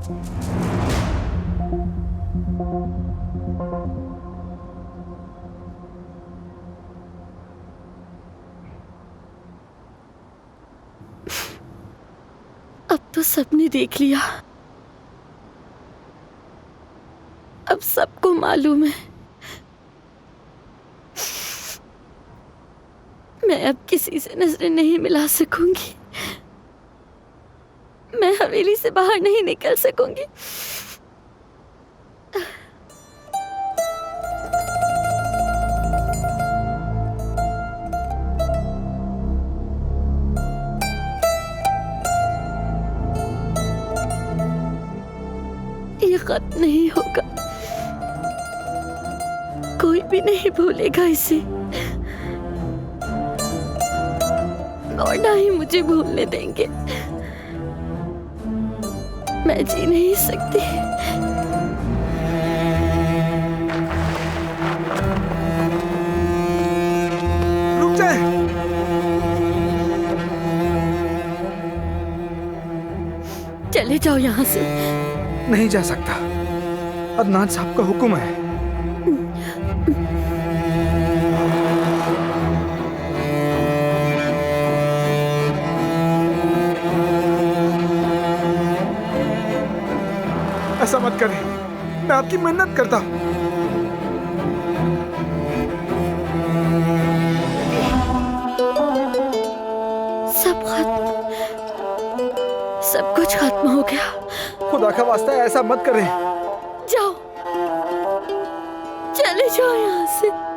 अब तो सबने देख लिया। अब सबको मालूम है। मैं अब किसी से नजरें नहीं मिला सकूंगी। मैं हवेली से बाहर नहीं निकल सकूंगी। ये खत नहीं होगा, कोई भी नहीं भूलेगा इसे, और ना ही मुझे भूलने देंगे। मैं जी नहीं सकती। रुक जाए। चले जाओ यहाँ से। नहीं जा सकता, अदनान साहब का हुक्म है। ऐसा मत करें, मैं आपकी मन्नत करता हूं। सब खत्म, सब कुछ खत्म हो गया। खुदा का वास्ता है, ऐसा मत करें। जाओ, चले जाओ यहाँ से।